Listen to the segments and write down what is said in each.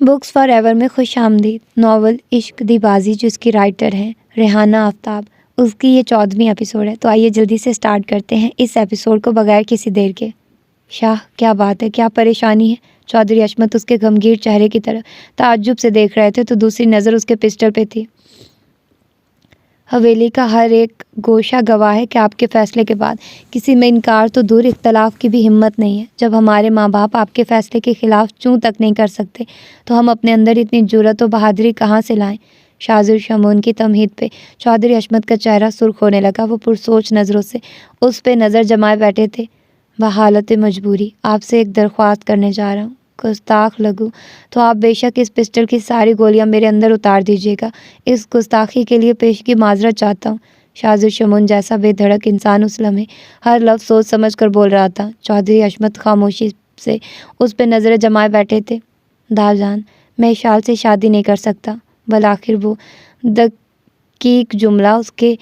Books for ever میں خوش آمدید ناول عشق دی بازی جس کی رائٹر ہیں ریحانہ آفتاب، اس کی یہ 14ویں ایپیسوڈ ہے۔ تو آئیے جلدی سے سٹارٹ کرتے ہیں اس ایپیسوڈ کو بغیر کسی دیر کے۔ شاہ کیا بات ہے، کیا پریشانی ہے؟ چودھری عصمت اس کے غمگین چہرے کی طرف تعجب سے دیکھ رہے تھے تو دوسری نظر اس کے پسٹل پہ تھی۔ حویلی کا ہر ایک گوشہ گواہ ہے کہ آپ کے فیصلے کے بعد کسی میں انکار تو دور اختلاف کی بھی ہمت نہیں ہے۔ جب ہمارے ماں باپ آپ کے فیصلے کے خلاف چوں تک نہیں کر سکتے تو ہم اپنے اندر اتنی جرأت و بہادری کہاں سے لائیں؟ شاذر شمون کی تمہید پہ چودھری عصمت کا چہرہ سرخ ہونے لگا۔ وہ پرسوچ نظروں سے اس پہ نظر جمائے بیٹھے تھے۔ بحالت مجبوری آپ سے ایک درخواست کرنے جا رہا ہوں، گستاخ لگوں تو آپ بے شک اس پسٹل کی ساری گولیاں میرے اندر اتار دیجیے گا۔ اس گستاخی کے لیے پیشگی معذرت چاہتا ہوں۔ شاذر شمون جیسا بے دھڑک انسان اس لمحے ہر لفظ سوچ سمجھ کر بول رہا تھا۔ چودھری عصمت خاموشی سے اس پہ نظریں جمائے بیٹھے تھے۔ دا جان، میں اشال سے شادی نہیں کر سکتا۔ بالآخر وہ دقیق جملہ اس کے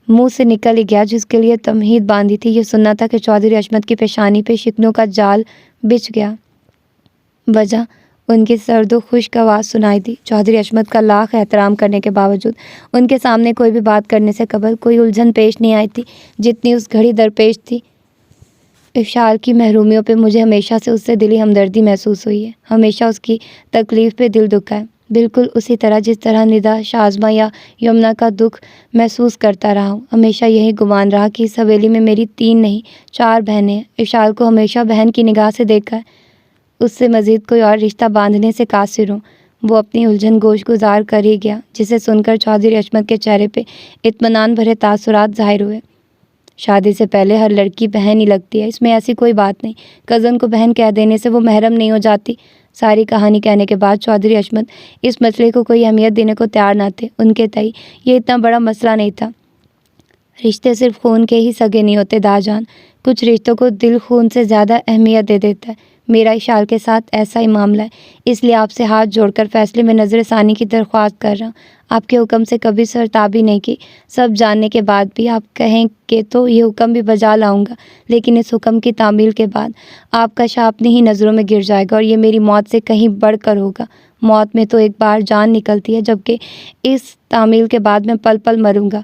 منہ سے نکل ہی گیا جس کے لیے تمہید باندھی تھی۔ یہ سننا تھا کہ چودھری عصمت کی پیشانی پہ شکنوں کا جال بچھ گیا۔ وجہ ان کی سرد و خشک آواز سنائی دی۔ چودھری عصمت کا لاکھ احترام کرنے کے باوجود ان کے سامنے کوئی بھی بات کرنے سے قبل کوئی الجھن پیش نہیں آئی تھی جتنی اس گھڑی درپیش تھی۔ اشال کی محرومیوں پہ مجھے ہمیشہ سے اس سے دلی ہمدردی محسوس ہوئی ہے، ہمیشہ اس کی تکلیف پہ دل دکھا ہے، بالکل اسی طرح جس طرح ندا شازمہ یا یمنا کا دکھ محسوس کرتا رہا ہوں۔ ہمیشہ یہی گمان رہا کہ اس حویلی میں میری 3 نہیں 4 بہنیں ہیں۔ اشال کو ہمیشہ بہن کی نگاہ سے دیکھا ہے، اس سے مزید کوئی اور رشتہ باندھنے سے قاصر ہوں۔ وہ اپنی الجھن گوش گزار کر ہی گیا، جسے سن کر چودھری عصمت کے چہرے پہ اطمینان بھرے تاثرات ظاہر ہوئے۔ شادی سے پہلے ہر لڑکی بہن ہی لگتی ہے، اس میں ایسی کوئی بات نہیں۔ کزن کو بہن کہہ دینے سے وہ محرم نہیں ہو جاتی۔ ساری کہانی کہنے کے بعد چودھری عصمت اس مسئلے کو کوئی اہمیت دینے کو تیار نہ تھے۔ ان کے تئیں یہ اتنا بڑا مسئلہ نہیں تھا۔ رشتے صرف خون کے ہی سگے نہیں ہوتے دا جان، کچھ رشتوں کو دل خون سے زیادہ اہمیت دے دیتا ہے۔ میرا اشال کے ساتھ ایسا ہی معاملہ ہے، اس لیے آپ سے ہاتھ جوڑ کر فیصلے میں نظر ثانی کی درخواست کر رہا ہوں۔ آپ کے حکم سے کبھی سرتابی نہیں کی، سب جاننے کے بعد بھی آپ کہیں کہ تو یہ حکم بھی بجا لاؤں گا، لیکن اس حکم کی تعمیل کے بعد آپ کا شاہ اپنی ہی نظروں میں گر جائے گا اور یہ میری موت سے کہیں بڑھ کر ہوگا۔ موت میں تو ایک بار جان نکلتی ہے، جبکہ اس تعمیل کے بعد میں پل پل مروں گا۔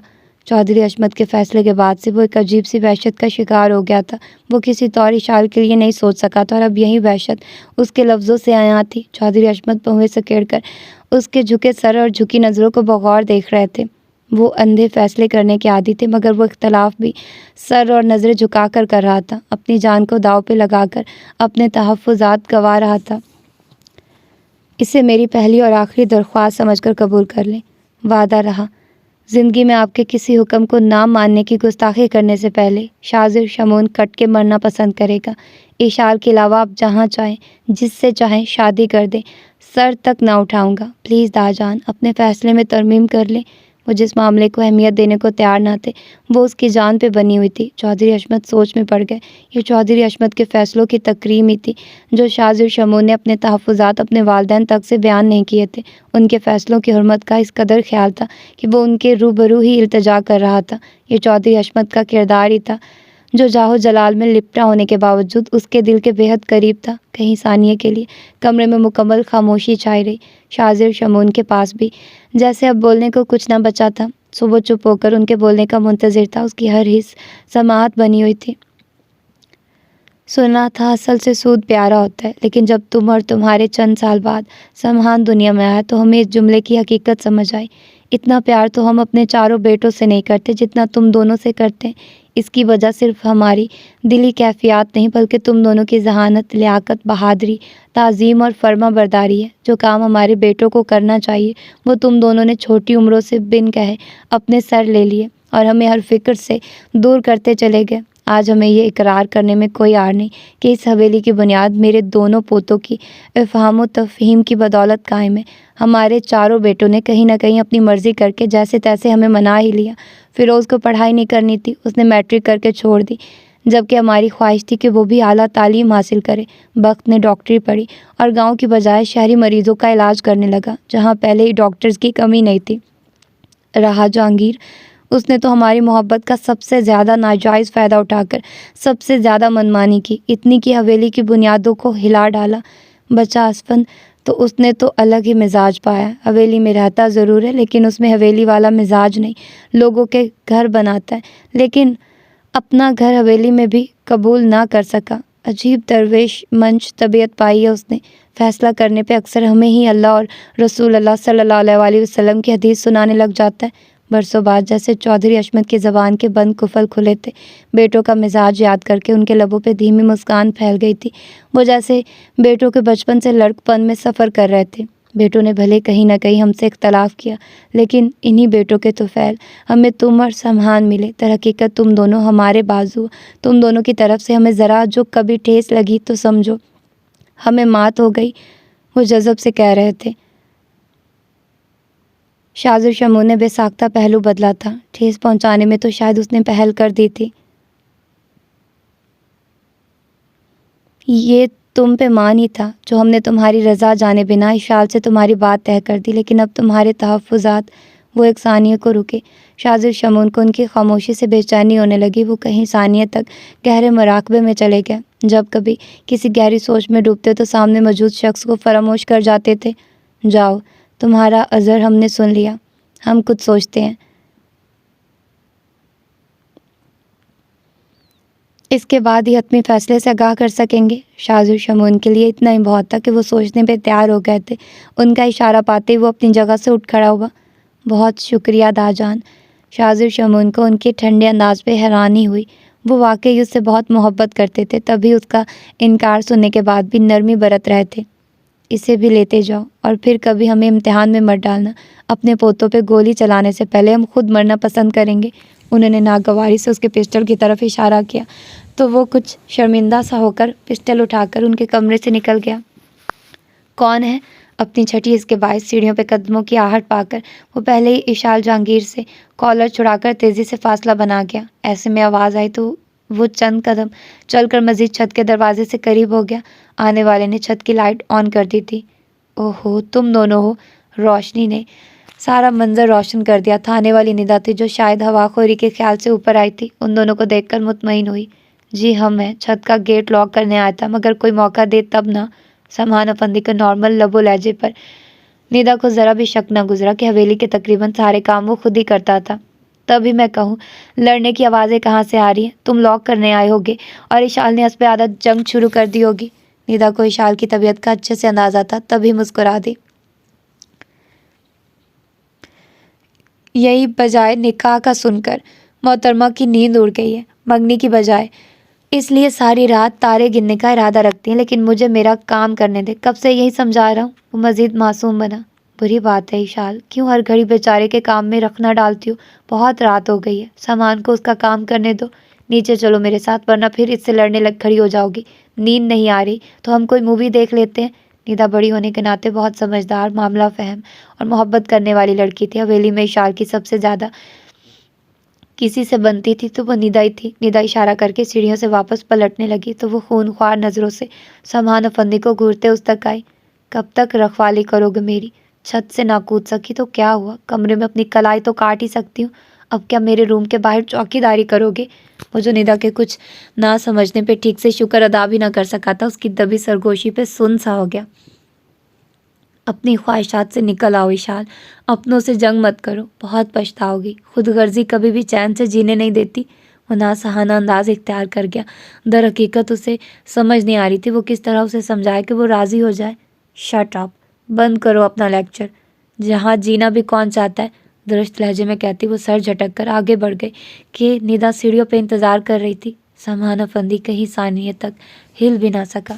چودھری عصمت کے فیصلے کے بعد سے وہ ایک عجیب سی وحشت کا شکار ہو گیا تھا۔ وہ کسی طور اشال کے لیے نہیں سوچ سکا تھا اور اب یہی وحشت اس کے لفظوں سے عیاں تھی۔ چودھری عصمت پہوے سکیڑ کر اس کے جھکے سر اور جھکی نظروں کو بغور دیکھ رہے تھے۔ وہ اندھے فیصلے کرنے کے عادی تھے، مگر وہ اختلاف بھی سر اور نظریں جھکا کر رہا تھا، اپنی جان کو داؤ پہ لگا کر اپنے تحفظات گنوا رہا تھا۔ اسے میری پہلی اور آخری درخواست سمجھ کر قبول کر لیں۔ وعدہ رہا زندگی میں آپ کے کسی حکم کو نہ ماننے کی گستاخی کرنے سے پہلے شاذر شمون کٹ کے مرنا پسند کرے گا۔ اشال کے علاوہ آپ جہاں چاہیں جس سے چاہیں شادی کر دیں، سر تک نہ اٹھاؤں گا۔ پلیز دا جان اپنے فیصلے میں ترمیم کر لیں۔ وہ جس معاملے کو اہمیت دینے کو تیار نہ تھے وہ اس کی جان پہ بنی ہوئی تھی۔ چودھری عصمت سوچ میں پڑ گئے۔ یہ چودھری عصمت کے فیصلوں کی تکریم ہی تھی جو شاذر شمون نے اپنے تحفظات اپنے والدین تک سے بیان نہیں کیے تھے۔ ان کے فیصلوں کی حرمت کا اس قدر خیال تھا کہ وہ ان کے روبرو ہی التجا کر رہا تھا۔ یہ چودھری عصمت کا کردار ہی تھا جو جاہ و جلال میں لپٹا ہونے کے باوجود اس کے دل کے بے حد قریب تھا۔ کہیں ثانیے کے لیے کمرے میں مکمل خاموشی چھائی رہی۔ شاذر شمون کے پاس بھی جیسے اب بولنے کو کچھ نہ بچا تھا، سو وہ چپ ہو کر ان کے بولنے کا منتظر تھا۔ اس کی ہر حس سماعت بنی ہوئی تھی۔ سنا تھا اصل سے سود پیارا ہوتا ہے، لیکن جب تم اور تمہارے چند سال بعد سمہان دنیا میں آیا تو ہمیں اس جملے کی حقیقت سمجھ آئی۔ اتنا پیار تو ہم اپنے چاروں بیٹوں سے نہیں کرتے جتنا تم دونوں سے کرتے ہیں۔ اس کی وجہ صرف ہماری دلی کیفیات نہیں بلکہ تم دونوں کی ذہانت، لیاقت، بہادری، تعظیم اور فرما برداری ہے۔ جو کام ہمارے بیٹوں کو کرنا چاہیے وہ تم دونوں نے چھوٹی عمروں سے بن کہے اپنے سر لے لیے اور ہمیں ہر فکر سے دور کرتے چلے گئے۔ آج ہمیں یہ اقرار کرنے میں کوئی عار نہیں کہ اس حویلی کی بنیاد میرے دونوں پوتوں کی افہام و تفہیم کی بدولت قائم ہے۔ ہمارے چاروں بیٹوں نے کہیں نہ کہیں اپنی مرضی کر کے جیسے تیسے ہمیں منا ہی لیا۔ فیروز کو پڑھائی نہیں کرنی تھی، اس نے میٹرک کر کے چھوڑ دی، جبکہ ہماری خواہش تھی کہ وہ بھی اعلیٰ تعلیم حاصل کرے۔ بخت نے ڈاکٹری پڑھی اور گاؤں کی بجائے شہری مریضوں کا علاج کرنے لگا جہاں پہلے ہی ڈاکٹرز کی کمی نہیں تھی۔ رہا جہانگیر، اس نے تو ہماری محبت کا سب سے زیادہ ناجائز فائدہ اٹھا کر سب سے زیادہ منمانی کی، اتنی کی حویلی کی بنیادوں کو ہلا ڈالا۔ بچہ اسفند تو اس نے تو الگ ہی مزاج پایا. حویلی میں رہتا ضرور ہے لیکن اس میں حویلی والا مزاج نہیں. لوگوں کے گھر بناتا ہے لیکن اپنا گھر حویلی میں بھی قبول نہ کر سکا. عجیب درویش منچ طبیعت پائی ہے اس نے. فیصلہ کرنے پہ اکثر ہمیں ہی اللہ اور رسول اللہ صلی اللہ علیہ وسلم کی حدیث سنانے لگ جاتا ہے. برسوں بعد جیسے چودھری اشمت کی زبان کے بند قفل کھلے تھے. بیٹوں کا مزاج یاد کر کے ان کے لبوں پہ دھیمی مسکان پھیل گئی تھی. وہ جیسے بیٹوں کے بچپن سے لڑکپن میں سفر کر رہے تھے. بیٹوں نے بھلے کہیں نہ کہیں ہم سے اختلاف کیا لیکن انہی بیٹوں کے طفیل ہمیں تم اور سمہان ملے. در حقیقت تم دونوں ہمارے بازو. تم دونوں کی طرف سے ہمیں ذرا جو کبھی ٹھیس لگی تو سمجھو ہمیں مات ہو گئی. وہ جذب سے کہہ رہے تھے. شاذر شمون نے بے ساختہ پہلو بدلا تھا. ٹھیس پہنچانے میں تو شاید اس نے پہل کر دی تھی. یہ تم پہ مان ہی تھا جو ہم نے تمہاری رضا جانے بنا اشال سے تمہاری بات طے کر دی. لیکن اب تمہارے تحفظات. وہ ایک ثانیے کو رکے. شاذر شمون کو ان کی خاموشی سے بے چینی ہونے لگی. وہ کہیں ثانیے تک گہرے مراقبے میں چلے گئے. جب کبھی کسی گہری سوچ میں ڈوبتے تو سامنے موجود شخص کو فراموش کر جاتے تھے. جاؤ تمہارا عذر ہم نے سن لیا. ہم کچھ سوچتے ہیں. اس کے بعد ہی حتمی فیصلے سے آگاہ کر سکیں گے. شاذر شمون کے لیے اتنا ہی بہت تھا کہ وہ سوچنے پہ تیار ہو گئے تھے. ان کا اشارہ پاتے ہی وہ اپنی جگہ سے اٹھ کھڑا ہوا. بہت شکریہ داجان. شاذر شمون کو ان کے ٹھنڈے انداز پہ حیرانی ہوئی. وہ واقعی اس سے بہت محبت کرتے تھے تبھی اس کا انکار سننے کے بعد بھی نرمی برت رہے تھے. اسے بھی لیتے جاؤ اور پھر کبھی ہمیں امتحان میں مت ڈالنا. اپنے پوتوں پہ گولی چلانے سے پہلے ہم خود مرنا پسند کریں گے. انہوں نے ناگواری سے اس کے پسٹل کی طرف اشارہ کیا تو وہ کچھ شرمندہ سا ہو کر پسٹل اٹھا کر ان کے کمرے سے نکل گیا. کون ہے؟ اپنی چھٹی اس کے باعث سیڑھیوں پہ قدموں کی آہٹ پا کر وہ پہلے ہی اشال جہانگیر سے کالر چھڑا کر تیزی سے فاصلہ بنا گیا. ایسے میں آواز آئی تو وہ چند قدم چل کر مزید چھت کے دروازے سے قریب ہو گیا. آنے والے نے چھت کی لائٹ آن کر دی تھی. اوہو تم دونوں ہو. روشنی نے سارا منظر روشن کر دیا تھا. آنے والی ندا تھی جو شاید ہوا خوری کے خیال سے اوپر آئی تھی. ان دونوں کو دیکھ کر مطمئن ہوئی. جی ہم ہیں. چھت کا گیٹ لاک کرنے آیا تھا مگر کوئی موقع دے تب نہ. سمہان افندی کے نارمل لب و لہجے پر ندا کو ذرا بھی شک نہ گزرا کہ حویلی کے تقریباً سارے کام وہ خود ہی کرتا تھا. تبھی میں کہوں لڑنے کی آوازیں کہاں سے آ رہی ہیں؟ تم لاک کرنے آئے ہوگے اور اشال نے حسب عادت جنگ شروع کر دی ہوگی. ندا کو اشال کی طبیعت کا اچھے سے اندازہ تھا تبھی مسکرا دی. یہی بجائے نکاح کا سن کر محترمہ کی نیند اڑ گئی ہے. منگنی کی بجائے اس لیے ساری رات تارے گننے کا ارادہ رکھتی ہیں. لیکن مجھے میرا کام کرنے دے. کب سے یہی سمجھا رہا ہوں. وہ مزید معصوم بنا. بری بات ہے اشال. کیوں ہر گھڑی بیچارے کے کام میں رکھنا ڈالتی ہو؟ بہت رات ہو گئی ہے. سامان کو اس کا کام کرنے دو. نیچے چلو میرے ساتھ ورنہ پھر اس سے لڑنے لگ کھڑی ہو جاؤ گی. نیند نہیں آ رہی تو ہم کوئی مووی دیکھ لیتے ہیں. ندا بڑی ہونے کے ناطے بہت سمجھدار معاملہ فہم اور محبت کرنے والی لڑکی تھی. حویلی میں اشال کی سب سے زیادہ کسی سے بنتی تھی تو وہ ندا ہی تھی. ندا اشارہ کر کے سیڑھیوں سے واپس پلٹنے لگی تو وہ خون خوار نظروں سے سمہان افندی کو گھورتے اس تک آئی. کب تک رکھوالی کرو گے میری؟ چھت سے نہ کود سکی تو کیا ہوا؟ کمرے میں اپنی کلائی تو کاٹ ہی سکتی ہوں. اب کیا میرے روم کے باہر چوکی داری کرو گے؟ وہ جو ندا کے کچھ نہ سمجھنے پہ ٹھیک سے شکر ادا بھی نہ کر سکا تھا اس کی دبی سرگوشی پہ سن سا ہو گیا. اپنی خواہشات سے نکل آؤ اشال. اپنوں سے جنگ مت کرو. بہت پچھتاؤ گی. خود غرضی کبھی بھی چین سے جینے نہیں دیتی. وہ ناسہانہ انداز اختیار کر گیا. در حقیقت اسے سمجھ نہیں آ رہی تھی وہ کس طرح اسے سمجھائے کہ وہ راضی ہو جائے. Shut up. بند کرو اپنا لیکچر. جہاں جینا بھی کون چاہتا ہے. درست لہجے میں کہتی وہ سر جھٹک کر آگے بڑھ گئی کہ ندا سیڑھیوں پہ انتظار کر رہی تھی. سمہان افندی کہیں ثانیے تک ہل بھی نہ سکا.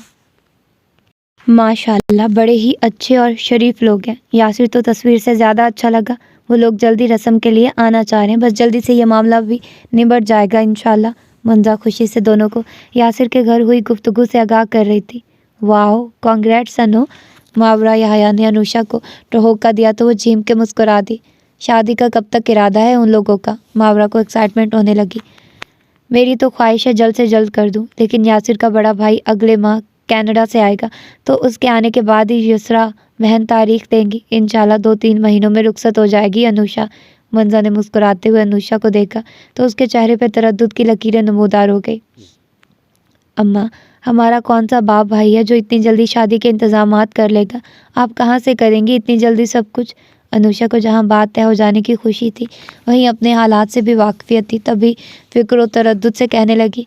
ماشاءاللہ بڑے ہی اچھے اور شریف لوگ ہیں. یاسر تو تصویر سے زیادہ اچھا لگا. وہ لوگ جلدی رسم کے لیے آنا چاہ رہے ہیں. بس جلدی سے یہ معاملہ بھی نبٹ جائے گا انشاءاللہ. منزا خوشی سے دونوں کو یاسر کے گھر ہوئی گفتگو سے آگاہ کر رہی تھی. واو کانگریٹس انو. ماورا یحییٰ نے انوشا کو ٹہوکا دیا تو وہ جھیم کے مسکرا دی. شادی کا کب تک ارادہ ہے ان لوگوں کا؟ ماورا کو ایکسائٹمنٹ ہونے لگی. میری تو خواہش ہے جلد سے جلد کر دوں لیکن یاسر کا بڑا بھائی اگلے ماہ کینیڈا سے آئے گا تو اس کے آنے کے بعد ہی یسرا بہن تاریخ دیں گی. انشاءاللہ 2-3 مہینوں میں رخصت ہو جائے گی انوشا. منزا نے مسکراتے ہوئے انوشا کو دیکھا تو اس کے چہرے پہ تردد کی لکیریں نمودار ہو گئی. اماں ہمارا کون سا باپ بھائی ہے جو اتنی جلدی شادی کے انتظامات کر لے گا؟ آپ کہاں سے کریں گی اتنی جلدی سب کچھ؟ انوشا کو جہاں بات طے ہو جانے کی خوشی تھی وہیں اپنے حالات سے بھی واقفیت تھی، تبھی فکر و تردد سے کہنے لگی،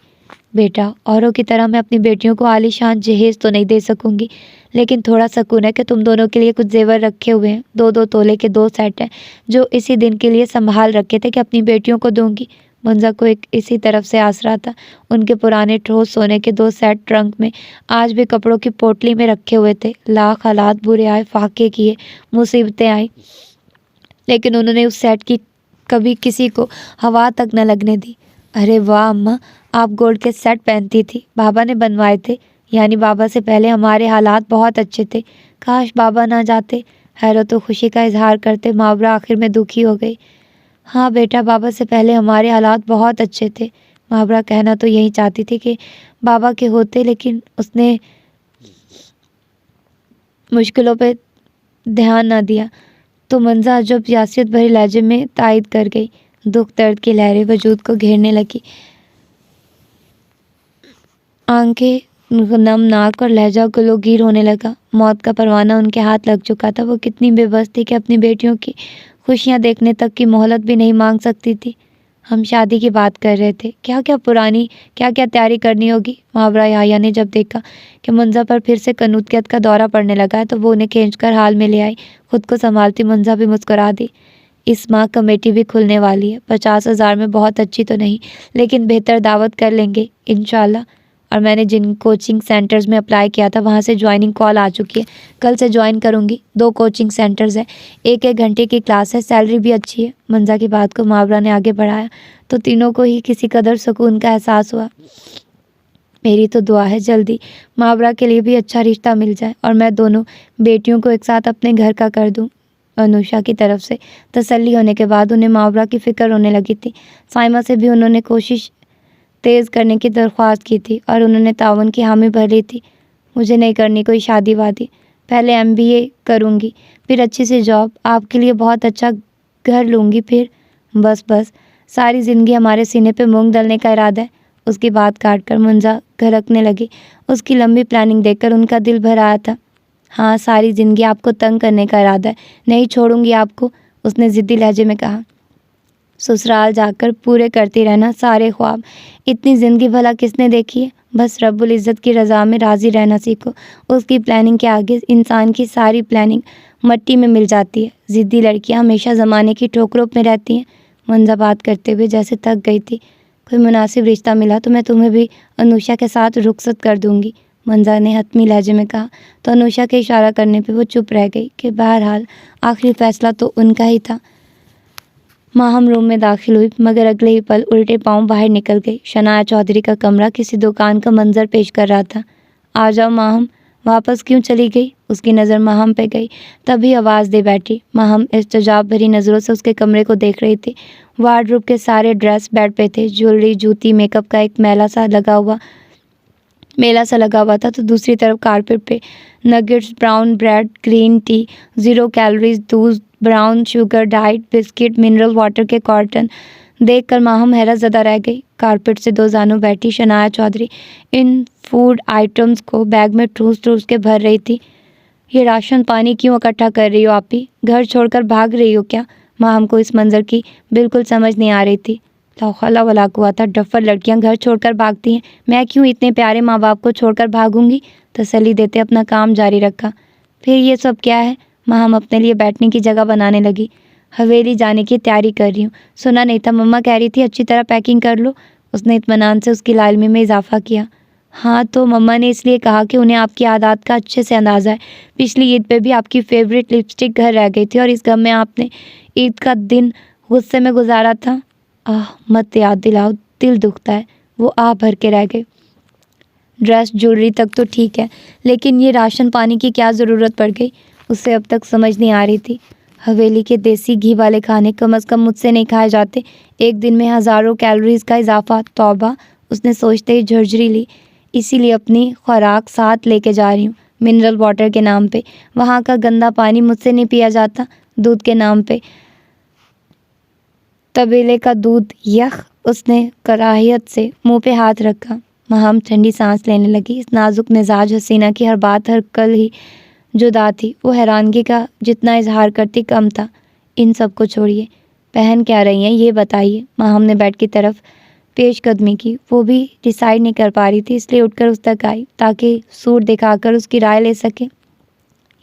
بیٹا اوروں کی طرح میں اپنی بیٹیوں کو عالی شان جہیز تو نہیں دے سکوں گی، لیکن تھوڑا سکون ہے کہ تم دونوں کے لیے کچھ زیور رکھے ہوئے ہیں، 2 تولے کے 2 سیٹ ہیں جو اسی دن کے لیے سنبھال رکھے تھے کہ اپنی بیٹیوں کو دوں گی۔ منزا کو ایک اسی طرف سے آسرا تھا، ان کے پرانے ٹھوس سونے کے 2 سیٹ ٹرنک میں آج بھی کپڑوں کی پوٹلی میں رکھے ہوئے تھے۔ لاکھ حالات برے آئے، فاقے کیے، مصیبتیں آئیں، لیکن انہوں نے اس سیٹ کی کبھی کسی کو ہوا تک نہ لگنے دی۔ ارے واہ اماں، آپ گولڈ کے سیٹ پہنتی تھی، بابا نے بنوائے تھے؟ یعنی بابا سے پہلے ہمارے حالات بہت اچھے تھے، کاش بابا نہ جاتے۔ حیرت و خوشی کا اظہار کرتے ماورا آخر میں دکھی ہو گئی۔ ہاں بیٹا، بابا سے پہلے ہمارے حالات بہت اچھے تھے۔ ماورا کہنا تو یہی چاہتی تھی کہ بابا کے ہوتے، لیکن اس نے مشکلوں پہ دھیان نہ دیا۔ تو منزا عجب یاسیت بھری لہجے میں تائید کر گئی۔ دکھ درد کی لہریں وجود کو گھیرنے لگی، آنکھیں نم ناک اور لہجہ گلوگیر ہونے لگا۔ موت کا پروانہ ان کے ہاتھ لگ چکا تھا، وہ کتنی بے بس تھی کہ اپنی بیٹیوں کی خوشیاں دیکھنے تک کی مہلت بھی نہیں مانگ سکتی تھی۔ ہم شادی کی بات کر رہے تھے، کیا کیا تیاری کرنی ہوگی؟ ماورا یحییٰ نے جب دیکھا کہ منزا پر پھر سے قنوطیت کا دورہ پڑنے لگا ہے تو وہ انہیں کھینچ کر حال میں لے آئی۔ خود کو سنبھالتی منزا بھی مسکرا دی۔ اس ماہ کمیٹی بھی کھلنے والی ہے، 50,000 میں بہت اچھی تو نہیں، لیکن بہتر دعوت کر لیں گے انشاءاللہ۔ اور میں نے جن کوچنگ سینٹرز میں اپلائی کیا تھا وہاں سے جوائننگ کال آ چکی ہے، کل سے جوائن کروں گی۔ 2 کوچنگ سینٹرز ہیں، 1 گھنٹے کی کلاس ہے، سیلری بھی اچھی ہے۔ منزا کی بات کو ماورا نے آگے بڑھایا تو تینوں کو ہی کسی قدر سکون کا احساس ہوا۔ میری تو دعا ہے جلدی ماورا کے لیے بھی اچھا رشتہ مل جائے اور میں دونوں بیٹیوں کو ایک ساتھ اپنے گھر کا کر دوں۔ انوشا کی طرف سے تسلی ہونے کے بعد انہیں ماورا کی فکر ہونے لگی تھی۔ سائمہ سے بھی انہوں نے کوشش تیز کرنے کی درخواست کی تھی اور انہوں نے تعاون کی حامی بھر لی تھی۔ مجھے نہیں کرنی کوئی شادی وادی، پہلے MBA کروں گی، پھر اچھی سی جاب، آپ کے لیے بہت اچھا گھر لوں گی، پھر بس ساری زندگی ہمارے سینے پہ مونگ ڈلنے کا ارادہ ہے۔ اس کی بات کاٹ کر منزا گھرکنے لگی۔ اس کی لمبی پلاننگ دیکھ کر ان کا دل بھر آیا تھا۔ ہاں، ساری زندگی آپ کو تنگ کرنے کا ارادہ ہے، نہیں چھوڑوں گی آپ کو، اس نے ضدی لہجے میں کہا۔ سسرال جا کر پورے کرتی رہنا سارے خواب، اتنی زندگی بھلا کس نے دیکھی ہے؟ بس رب العزت کی رضا میں راضی رہنا سیکھو۔ اس کی پلاننگ کے آگے انسان کی ساری پلاننگ مٹی میں مل جاتی ہے۔ ضدی لڑکیاں ہمیشہ زمانے کی ٹھوکروں میں رہتی ہیں۔ منزا بات کرتے ہوئے جیسے تھک گئی تھی۔ کوئی مناسب رشتہ ملا تو میں تمہیں بھی انوشا کے ساتھ رخصت کر دوں گی، منزا نے حتمی لہجے میں کہا تو انوشا کے اشارہ کرنے پہ وہ چپ رہ گئی کہ بہرحال آخری فیصلہ تو ان کا ہی تھا۔ ماہم روم میں داخل ہوئی مگر اگلے ہی پل الٹے پاؤں باہر نکل گئی۔ شنایا چودھری کا کمرہ کسی دکان کا منظر پیش کر رہا تھا۔ آ جاؤ ماہم، واپس کیوں چلی گئی؟ اس کی نظر ماہم پہ گئی، تبھی آواز دے بیٹھی۔ ماہم استعجاب بھری نظروں سے اس کے کمرے کو دیکھ رہی تھی۔ وارڈروب کے سارے ڈریس بیڈ پہ تھے، جویلری، جوتی، میک اپ کا ایک میلہ سا لگا ہوا تھا تو دوسری طرف کارپیٹ پہ nuggets, brown bread, green tea, 0 calories دودھ، brown sugar diet biscuit, mineral water کے کارٹن دیکھ کر ماہم حیرت زدہ رہ گئی۔ کارپیٹ سے 2 زانوں بیٹھی شنایا چودھری ان فوڈ آئٹمز کو بیگ میں ٹھوس کے بھر رہی تھی۔ یہ راشن پانی کیوں اکٹھا کر رہی ہو آپی؟ گھر چھوڑ کر بھاگ رہی ہو کیا؟ ماہم کو اس منظر کی بالکل سمجھ نہیں آ رہی تھی۔ لا حول ولا قوت، ڈفر لڑکیاں گھر چھوڑ کر بھاگتی ہیں، میں کیوں اتنے پیارے ماں باپ کو چھوڑ کر بھاگوں گی؟ تسلی دیتے اپنا کام جاری رکھا۔ پھر یہ سب کیا ہے؟ ماہم اپنے لیے بیٹھنے کی جگہ بنانے لگی۔ حویلی جانے کی تیاری کر رہی ہوں، سنا نہیں تھا مما کہہ رہی تھی اچھی طرح پیکنگ کر لو؟ اس نے اطمینان سے اس کی لالمی میں اضافہ کیا۔ ہاں تو مما نے اس لیے کہا کہ انہیں آپ کی عادات کا اچھے سے اندازہ ہے، پچھلی عید پہ بھی آپ کی فیوریٹ لپسٹک گھر رہ گئی تھی اور اس غم میں آپ نے عید کا دن غصے میں گزارا تھا۔ مت یاد دلاؤ، دل دکھتا ہے۔ وہ بھر کے رہ گئے۔ ڈریس جویلری تک تو ٹھیک ہے، لیکن یہ راشن پانی کی کیا ضرورت پڑ گئی؟ اسے اب تک سمجھ نہیں آ رہی تھی۔ حویلی کے دیسی گھی والے کھانے کم از کم مجھ سے نہیں کھائے جاتے، ایک دن میں ہزاروں کیلوریز کا اضافہ، توبہ! اس نے سوچتے ہی جھرجھری لی۔ اسی لیے اپنی خوراک ساتھ لے کے جا رہی ہوں، منرل واٹر کے نام پہ۔ وہاں کا گندا پانی مجھ سے نہیں پیا جاتا، دودھ کے نام پہ تبیلے کا دودھ، یخ! اس نے کراہیت سے منہ پہ ہاتھ رکھا۔ ماہم ٹھنڈی سانس لینے لگی۔ اس نازک مزاج حسینہ کی ہر بات ہر کل ہی جدا تھی۔ وہ حیرانگی کا جتنا اظہار کرتی کم تھا۔ ان سب کو چھوڑیے، پہن کیا رہی ہیں یہ بتائیے۔ ماہم نے بیڈ کی طرف پیش قدمی کی۔ وہ بھی ڈیسائیڈ نہیں کر پا رہی تھی، اس لیے اٹھ کر اس تک آئی تاکہ سوٹ دکھا کر اس کی رائے لے سکے۔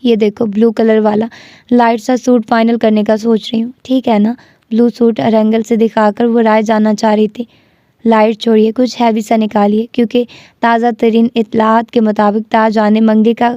یہ دیکھو بلو کلر والا لائٹ سا سوٹ فائنل کرنے کا سوچ رہی ہوں، ٹھیک ہے نا؟ بلو سوٹ ارنگل سے دکھا کر وہ رائے جاننا چاہ رہی تھی۔ لائٹ چھوڑیے، کچھ ہیوی سا نکالیے، کیونکہ تازہ ترین اطلاعات کے مطابق تاج نے منگنی کا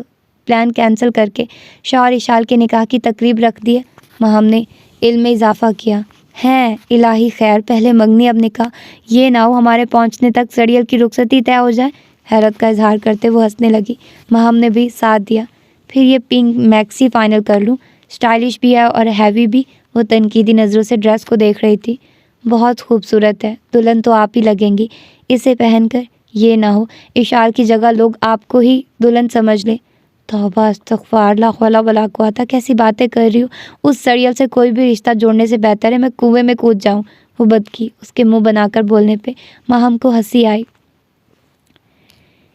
پلان کینسل کر کے شوہر اشال کے نکاح کی تقریب رکھ دی ہے۔ ماہم نے علم میں اضافہ کیا۔ ہیں الہی خیر، پہلے منگنی اب نکاح، یہ نہ ہو ہمارے پہنچنے تک سڑیل کی رخصتی طے ہو جائے۔ حیرت کا اظہار کرتے وہ ہنسنے لگی۔ ماہم نے بھی ساتھ دیا۔ پھر یہ پنک میکسی فائنل کر لوں، اسٹائلش بھی ہے اور ہیوی بھی۔ وہ تنقیدی نظروں سے ڈریس کو دیکھ رہی تھی۔ بہت خوبصورت ہے، دلہن تو آپ ہی لگیں گی اسے پہن کر۔ یہ نہ ہو اشال کی جگہ لوگ آپ کو ہی دلہن سمجھ لیں۔ توبہ استغفار، لا حول ولا قوت، کیسی باتیں کر رہی ہوں؟ اس سڑیل سے کوئی بھی رشتہ جوڑنے سے بہتر ہے میں کنویں میں کود جاؤں۔ وہ بدکی اس کے منہ بنا کر بولنے پہ ماہم کو ہنسی آئی۔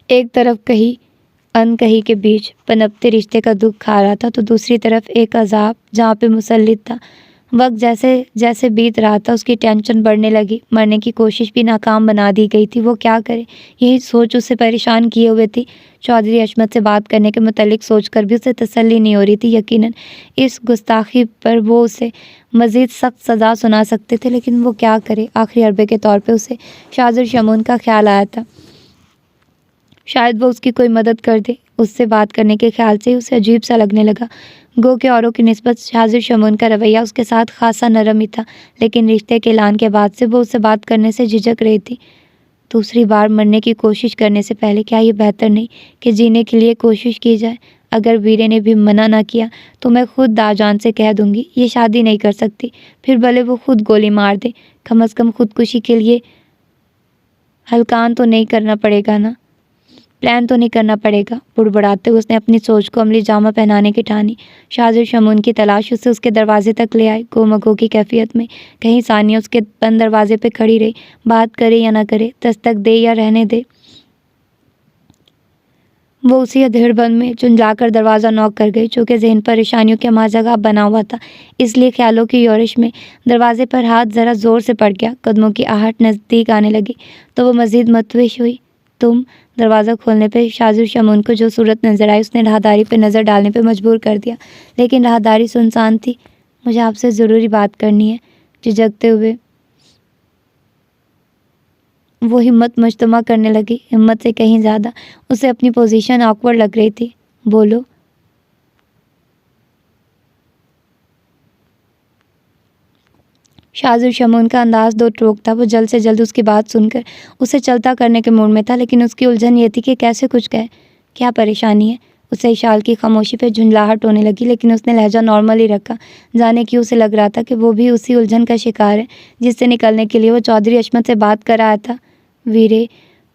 ایک طرف کہی ان کہی کے بیچ پنپتے رشتے کا دکھ کھا رہا تھا تو دوسری طرف ایک عذاب جہاں پہ مسلط تھا۔ وقت جیسے جیسے بیت رہا تھا اس کی ٹینشن بڑھنے لگی۔ مرنے کی کوشش بھی ناکام بنا دی گئی تھی۔ وہ کیا کرے، یہی سوچ اسے پریشان کیے ہوئے تھی۔ چودھری عصمت سے بات کرنے کے متعلق سوچ کر بھی اسے تسلی نہیں ہو رہی تھی۔ یقیناً اس گستاخی پر وہ اسے مزید سخت سزا سنا سکتے تھے، لیکن وہ کیا کرے۔ آخری حربے کے طور پہ اسے شاذر شمون کا خیال آیا تھا، شاید وہ اس کی کوئی مدد کر دے۔ اس سے بات کرنے کے خیال سے ہی اسے عجیب سا لگنے لگا، گو کہ اوروں کی نسبت شاذر شمون کا رویہ اس کے ساتھ خاصا نرم ہی تھا، لیکن رشتے کے اعلان کے بعد سے وہ اس سے بات کرنے سے جھجک رہی تھی۔ دوسری بار مرنے کی کوشش کرنے سے پہلے کیا یہ بہتر نہیں کہ جینے کے لیے کوشش کی جائے؟ اگر ویرے نے بھی منع نہ کیا تو میں خود داجان سے کہہ دوں گی یہ شادی نہیں کر سکتی، پھر بھلے وہ خود گولی مار دے، کم از کم خودکشی کے لیے ہلکان تو نہیں کرنا پڑے گا نا، پلان تو نہیں کرنا پڑے گا۔ بڑبڑاتے ہوئے اس نے اپنی سوچ کو عملی جامہ پہنانے کی ٹھانی۔ شاذر شمون کی تلاش اسے اس کے دروازے تک لے آئی۔ گو مگو کی کیفیت میں کہیں ثانیہ اس کے بند دروازے پہ کھڑی رہی، بات کرے یا نہ کرے، دستک دے یا رہنے دے۔ وہ اسی ادھیڑ بند میں جھنجھلا کر دروازہ نوک کر گئی، چونکہ ذہن پریشانیوں کے ماجگہ بنا ہوا تھا، اس لیے خیالوں کی یورش میں دروازے پر ہاتھ ذرا زور سے پڑ گیا۔ قدموں کی آہٹ نزدیک آنے لگی تو وہ مزید متوش ہوئی۔ تم؟ دروازہ کھولنے پہ شاذر شمون کو جو صورت نظر آئی اس نے راہداری پہ نظر ڈالنے پہ مجبور کر دیا، لیکن راہداری سنسان تھی۔ مجھے آپ سے ضروری بات کرنی ہے، جھجکتے ہوئے وہ ہمت مجتمع کرنے لگی، ہمت سے کہیں زیادہ۔ اسے اپنی پوزیشن آکورڈ لگ رہی تھی۔ بولو۔ شاذر شمون کا انداز دو ٹوک تھا۔ وہ جلد سے جلد اس کی بات سن کر اسے چلتا کرنے کے موڈ میں تھا، لیکن اس کی الجھن یہ تھی کہ کیسے کچھ کہے۔ کیا پریشانی ہے؟ اسے اشال کی خاموشی پہ جھنجھلاہٹ ہونے لگی، لیکن اس نے لہجہ نارمل ہی رکھا۔ جانے کیوں اسے لگ رہا تھا کہ وہ بھی اسی الجھن کا شکار ہے جس سے نکلنے کے لیے وہ چودھری عصمت سے بات کر آیا تھا۔ ویرے،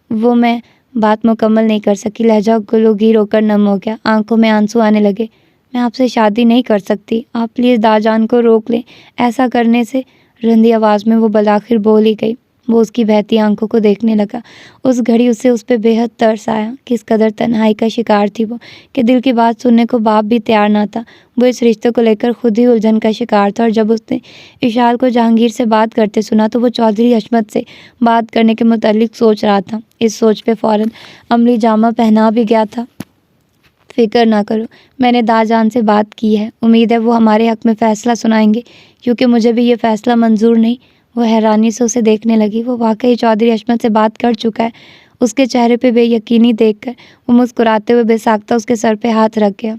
وہ میں بات مکمل نہیں کر سکی۔ لہجہ گلوگیر ہو کر نم ہو گیا، آنکھوں میں آنسو آنے لگے۔ میں آپ سے شادی نہیں کر سکتی، آپ پلیز داجان کو روک لیں۔ ایسا کرنے سے، رندی آواز میں وہ بالآخر بول ہی گئی۔ وہ اس کی بہتی آنکھوں کو دیکھنے لگا۔ اس گھڑی اسے اس پہ بے حد ترس آیا۔ کس قدر تنہائی کا شکار تھی وہ، کہ دل کی بات سننے کو باپ بھی تیار نہ تھا۔ وہ اس رشتے کو لے کر خود ہی الجھن کا شکار تھا، اور جب اس نے اشال کو جہانگیر سے بات کرتے سنا تو وہ چودھری عصمت سے بات کرنے کے متعلق سوچ رہا تھا۔ اس سوچ پہ فوراً عملی جامہ پہنا بھی گیا تھا۔ فکر نہ کرو، میں نے داجان سے بات کی ہے، امید ہے وہ ہمارے حق میں فیصلہ سنائیں گے، کیونکہ مجھے بھی یہ فیصلہ منظور نہیں۔ وہ حیرانی سے اسے دیکھنے لگی۔ وہ واقعی چودھری عصمت سے بات کر چکا ہے؟ اس کے چہرے پہ بے یقینی دیکھ کر وہ مسکراتے ہوئے بے ساختہ اس کے سر پہ ہاتھ رکھ گیا۔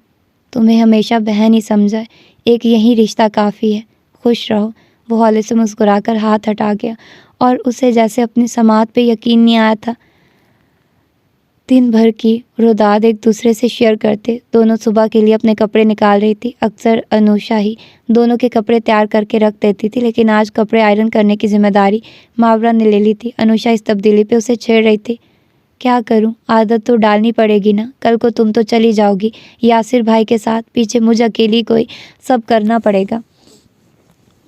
تمہیں ہمیشہ بہن ہی سمجھا ہے، ایک یہی رشتہ کافی ہے، خوش رہو۔ وہ ہولے سے مسکرا کر ہاتھ ہٹا گیا، اور اسے جیسے اپنی سماعت پہ یقین نہیں آیا تھا۔ دن بھر کی روداد ایک دوسرے سے شیئر کرتے، دونوں صبح کے لیے اپنے کپڑے نکال رہی تھی۔ اکثر انوشا ہی دونوں کے کپڑے تیار کر کے رکھ دیتی تھی، لیکن آج کپڑے آئرن کرنے کی ذمہ داری ماورا نے لے لی تھی۔ انوشا اس تبدیلی پہ اسے چھیڑ رہی تھی۔ کیا کروں، عادت تو ڈالنی پڑے گی نا، کل کو تم تو چلی جاؤ گی یاسر بھائی کے ساتھ، پیچھے مجھ اکیلی کو ہی سب کرنا پڑے گا۔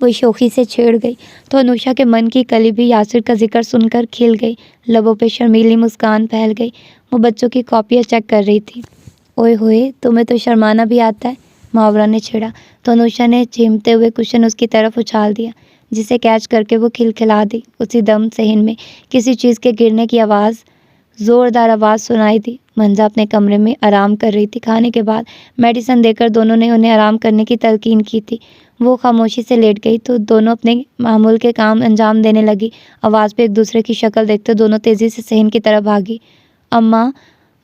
وہ شوخی سے چھیڑ گئی تو انوشا کے من کی کلی بھی یاسر کا ذکر سن کر کھل گئی، لبوں پہ شرمیلی مسکان پھیل گئی۔ وہ بچوں کی کاپیاں چیک کر رہی تھی۔ اوئے ہوئے، تمہیں تو شرمانا بھی آتا ہے، محاورہ نے چھیڑا تو انوشا نے چیمتے ہوئے کشن اس کی طرف اچھال دیا، جسے کیچ کر کے وہ کھلکھلا دی۔ اسی دم صحن میں کسی چیز کے گرنے کی آواز، زوردار آواز سنائی دی۔ منزا اپنے کمرے میں آرام کر رہی تھی۔ کھانے کے بعد میڈیسن دے کر دونوں نے انہیں آرام کرنے کی تلقین کی تھی۔ وہ خاموشی سے لیٹ گئی تو دونوں اپنے معمول کے کام انجام دینے لگی۔ آواز پہ ایک دوسرے کی شکل دیکھتے دونوں تیزی سے صحن کی طرف بھاگی۔ اماں!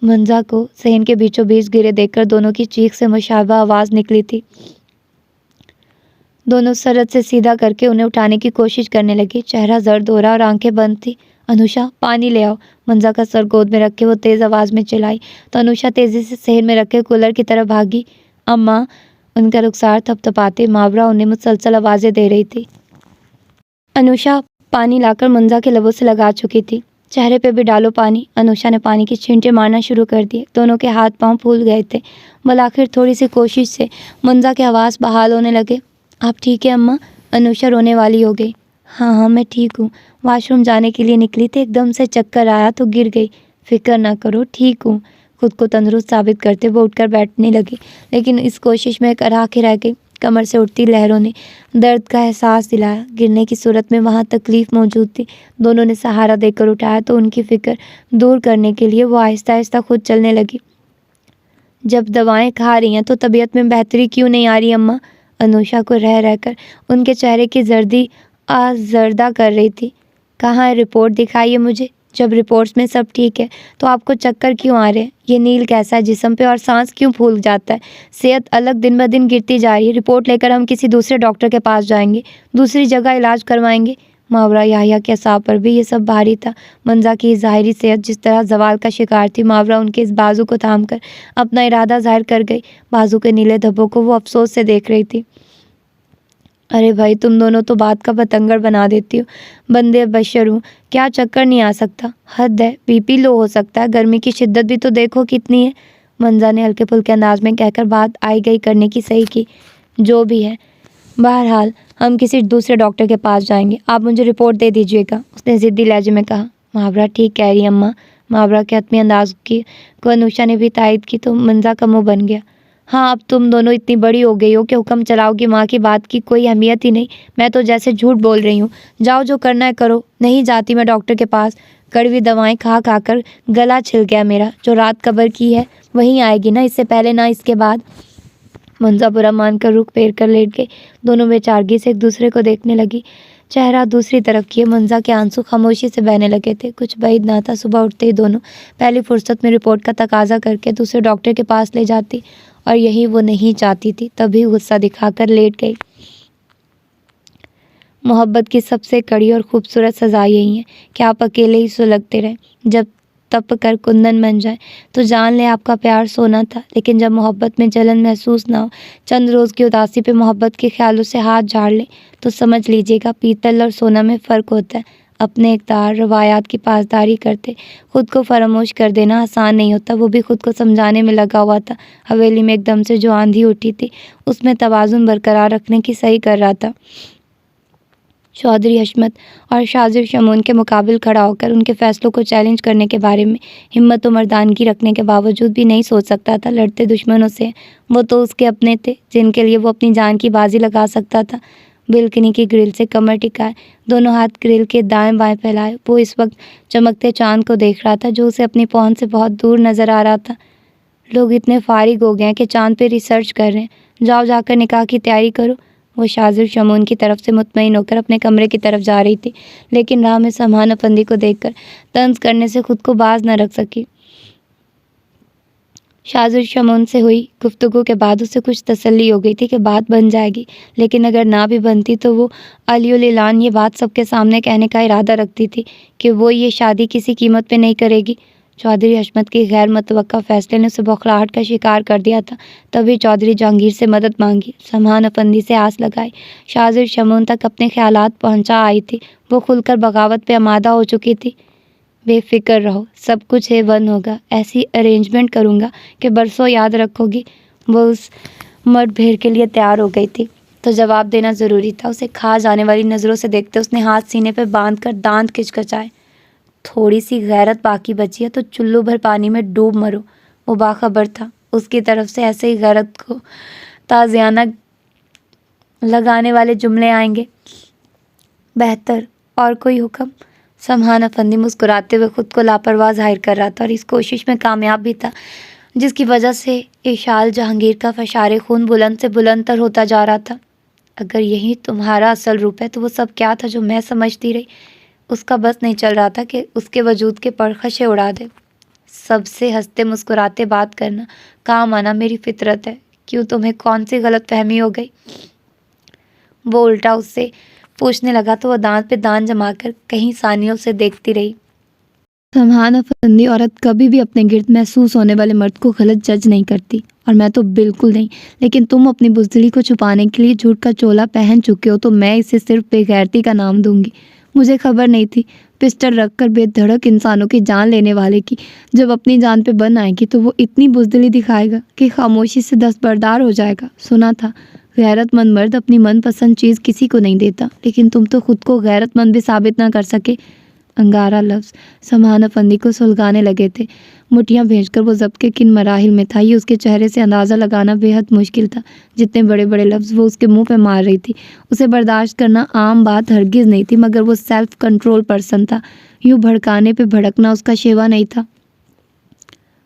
منزا کو صحن کے بیچوں بیچ گرے دیکھ کر دونوں کی چیخ سے مشابہ آواز نکلی تھی۔ دونوں سرت سے سیدھا کر کے انہیں اٹھانے کی کوشش کرنے لگی۔ چہرہ زرد ہو رہا اور آنکھیں بند تھی۔ انوشا، پانی لے آؤ، منزا کا سر گود میں رکھ کے وہ تیز آواز میں چلائی تو انوشا تیزی سے صحن میں رکھے کولر کی طرف بھاگی۔ اماں! ان کا رخسار تھپ تھپاتے محاورہ انہیں مسلسل آوازیں دے رہی تھی۔ انوشا پانی لا کر منزا کے لبوں سے لگا چکی تھی۔ چہرے پہ بھی ڈالو پانی۔ انوشا نے پانی کی چھینٹیں مارنا شروع کر دیے۔ دونوں کے ہاتھ پاؤں پھول گئے تھے۔ بالآخر تھوڑی سی کوشش سے منزا کے حواس بحال ہونے لگے۔ آپ ٹھیک ہے اماں؟ انوشا رونے والی ہو گئی۔ ہاں میں ٹھیک ہوں، واش روم جانے کے لیے نکلی تھی، ایک دم سے چکر آیا تو گر گئی۔ فکر نہ کرو، ٹھیک ہوں۔ خود کو تندرست ثابت کرتے وہ اٹھ کر بیٹھنے لگی، لیکن اس کوشش میں کرا کے رہ گئی۔ کمر سے اٹھتی لہروں نے درد کا احساس دلایا۔ گرنے کی صورت میں وہاں تکلیف موجود تھی۔ دونوں نے سہارا دے کر اٹھایا تو ان کی فکر دور کرنے کے لیے وہ آہستہ آہستہ خود چلنے لگی۔ جب دوائیں کھا رہی ہیں تو طبیعت میں بہتری کیوں نہیں آ رہی اماں؟ انوشا کو رہ رہ کر ان کے چہرے کی زردی آزردہ کر رہی تھی۔ کہاں ہے رپورٹ؟ دکھائیے مجھے۔ جب رپورٹس میں سب ٹھیک ہے تو آپ کو چکر کیوں آ رہے ہیں؟ یہ نیل کیسا ہے جسم پہ اور سانس کیوں پھول جاتا ہے؟ صحت الگ دن بہ دن گرتی جا رہی ہے۔ رپورٹ لے کر ہم کسی دوسرے ڈاکٹر کے پاس جائیں گے، دوسری جگہ علاج کروائیں گے۔ محاورہ یحییٰ کے اعصاب پر بھی یہ سب بھاری تھا۔ منزا کی ظاہری صحت جس طرح زوال کا شکار تھی، محاورہ ان کے اس بازو کو تھام کر اپنا ارادہ ظاہر کر گئی۔ بازو کے نیلے دھبوں کو وہ افسوس سے دیکھ رہی تھی۔ ارے بھائی، تم دونوں تو بات کا بتنگڑ بنا دیتی ہو۔ بندے بشر ہوں، کیا چکر نہیں آ سکتا؟ حد ہے، بی پی لو ہو سکتا ہے، گرمی کی شدت بھی تو دیکھو کتنی ہے۔ منزا نے ہلکے پھلکے انداز میں کہہ کر بات آئی گئی کرنے کی صحیح کی۔ جو بھی ہے، بہرحال ہم کسی دوسرے ڈاکٹر کے پاس جائیں گے، آپ مجھے رپورٹ دے دیجیے گا، اس نے ضدی لہجے میں کہا۔ محاورہ ٹھیک کہہ رہی اماں۔ محاورہ کے حتمی انداز کو انوشا نے بھی تائید کی تو منزا کا منہ بن گیا۔ ہاں، اب تم دونوں اتنی بڑی ہو گئی ہو کہ حکم چلاؤ گی، ماں کی بات کی کوئی اہمیت ہی نہیں۔ میں تو جیسے جھوٹ بول رہی ہوں۔ جاؤ، جو کرنا ہے کرو۔ نہیں جاتی میں ڈاکٹر کے پاس، کڑوی دوائیں کھا کھا کر گلا چھل گیا میرا۔ جو رات قبر کی ہے وہیں آئے گی، نہ اس سے پہلے نہ اس کے بعد۔ منزا برا مان کر رخ پھیر کر لیٹ گئی۔ دونوں بے چارگی سے ایک دوسرے کو دیکھنے لگی۔ چہرہ دوسری طرف کیے منزا کے آنسو خاموشی سے بہنے لگے تھے۔ کچھ بعید نہ تھا صبح اٹھتے ہی دونوں پہلی فرصت میں رپورٹ کا تقاضا کر کے دوسرے ڈاکٹر کے پاس لے جاتی، اور یہی وہ نہیں چاہتی تھی، تبھی غصہ دکھا کر لیٹ گئی۔ محبت کی سب سے کڑی اور خوبصورت سزا یہی ہے کہ آپ اکیلے ہی سلگتے رہیں۔ جب تپ کر کندن بن جائیں تو جان لیں آپ کا پیار سونا تھا، لیکن جب محبت میں جلن محسوس نہ ہو، چند روز کی اداسی پہ محبت کے خیالوں سے ہاتھ جھاڑ لیں تو سمجھ لیجیے گا پیتل اور سونا میں فرق ہوتا ہے۔ اپنے اقدار، روایات کی پاسداری کرتے خود کو فراموش کر دینا آسان نہیں ہوتا۔ وہ بھی خود کو سمجھانے میں لگا ہوا تھا۔ حویلی میں ایک دم سے جو آندھی اٹھی تھی اس میں توازن برقرار رکھنے کی صحیح کر رہا تھا۔ چودھری حشمت اور شاذر شمون کے مقابل کھڑا ہو کر ان کے فیصلوں کو چیلنج کرنے کے بارے میں ہمت و مردانگی رکھنے کے باوجود بھی نہیں سوچ سکتا تھا۔ لڑتے دشمنوں سے وہ تو اس کے اپنے تھے جن کے لیے وہ اپنی جان کی بازی لگا سکتا تھا۔ بالکنی کی گرل سے کمر ٹکائے، دونوں ہاتھ گرل کے دائیں بائیں پھیلائے، وہ اس وقت چمکتے چاند کو دیکھ رہا تھا جو اسے اپنی پہنچ سے بہت دور نظر آ رہا تھا۔ لوگ اتنے فارغ ہو گئے ہیں کہ چاند پہ ریسرچ کر رہے ہیں، جاؤ جا کر نکاح کی تیاری کرو۔ وہ شاذر شمون کی طرف سے مطمئن ہو کر اپنے کمرے کی طرف جا رہی تھی، لیکن راہ میں سمہان افندی کو دیکھ کر طنز کرنے سے خود کو باز نہ رکھ سکی۔ شاذر شمون سے ہوئی گفتگو کے بعد اسے کچھ تسلی ہو گئی تھی کہ بات بن جائے گی، لیکن اگر نہ بھی بنتی تو وہ علی الاعلان یہ بات سب کے سامنے کہنے کا ارادہ رکھتی تھی کہ وہ یہ شادی کسی قیمت پہ نہیں کرے گی۔ چودھری حشمت کے غیر متوقع فیصلے نے اسے بوکھلاہٹ کا شکار کر دیا تھا، تبھی چودھری جہانگیر سے مدد مانگی، سمہان افندی سے آس لگائی، شاذر شمون تک اپنے خیالات پہنچا آئی تھی۔ وہ کھل کر بغاوت پہ آمادہ ہو چکی تھی۔ بے فکر رہو، سب کچھ A1 ہوگا، ایسی ارینجمنٹ کروں گا کہ برسوں یاد رکھو گی۔ وہ اس مٹ بھیڑ کے لیے تیار ہو گئی تھی۔ تو جواب دینا ضروری تھا۔ اسے کھا جانے والی نظروں سے دیکھتے اس نے ہاتھ سینے پہ باندھ کر دانت کچکچائے۔ تھوڑی سی غیرت باقی بچی ہے تو چلو بھر پانی میں ڈوب مرو۔ وہ باخبر تھا اس کی طرف سے ایسے ہی غیرت کو تازیانہ لگانے والے جملے آئیں گے۔ بہتر اور کوئی حکم؟ سمحان افندی مسکراتے ہوئے خود کو لاپرواہ ظاہر کر رہا تھا اور اس کوشش میں کامیاب بھی تھا، جس کی وجہ سے اشال جہانگیر کا فشار خون بلند سے بلند تر ہوتا جا رہا تھا۔ اگر یہی تمہارا اصل روپ ہے تو وہ سب کیا تھا جو میں سمجھتی رہی؟ اس کا بس نہیں چل رہا تھا کہ اس کے وجود کے پرخاشیں اڑا دے۔ سب سے ہنستے مسکراتے بات کرنا، کام آنا میری فطرت ہے۔ کیوں تمہیں کون سی غلط فہمی ہو گئی؟ وہ الٹا اس سے پوچھنے لگا تو وہ دانت پہ دانت جما کر کہیں ثانیوں سے دیکھتی رہی۔ سمحان افندی، عورت کبھی بھی اپنے گرد محسوس ہونے والے مرد کو غلط جج نہیں کرتی، اور میں تو بالکل نہیں، لیکن تم اپنی بزدلی کو چھپانے کے لیے جھوٹ کا چولا پہن چکے ہو تو میں اسے صرف بے غیرتی کا نام دوں گی۔ مجھے خبر نہیں تھی پسٹل رکھ کر بے دھڑک انسانوں کی جان لینے والے کی جب اپنی جان پہ بن آئے گی تو وہ اتنی بزدلی دکھائے گا کہ خاموشی سے دستبردار ہو جائے گا۔ سنا تھا غیرت مند مرد اپنی من پسند چیز کسی کو نہیں دیتا، لیکن تم تو خود کو غیرت مند بھی ثابت نہ کر سکے۔ انگارہ لفظ سمحان افندی کو سلگانے لگے تھے۔ مٹھیاں بھیج کر وہ ضبط کے کن مراحل میں تھا یہ اس کے چہرے سے اندازہ لگانا بے حد مشکل تھا۔ جتنے بڑے بڑے لفظ وہ اس کے منہ پہ مار رہی تھی اسے برداشت کرنا عام بات ہرگز نہیں تھی، مگر وہ سیلف کنٹرول پرسن تھا، یوں بھڑکانے پہ بھڑکنا اس کا شیوا نہیں تھا۔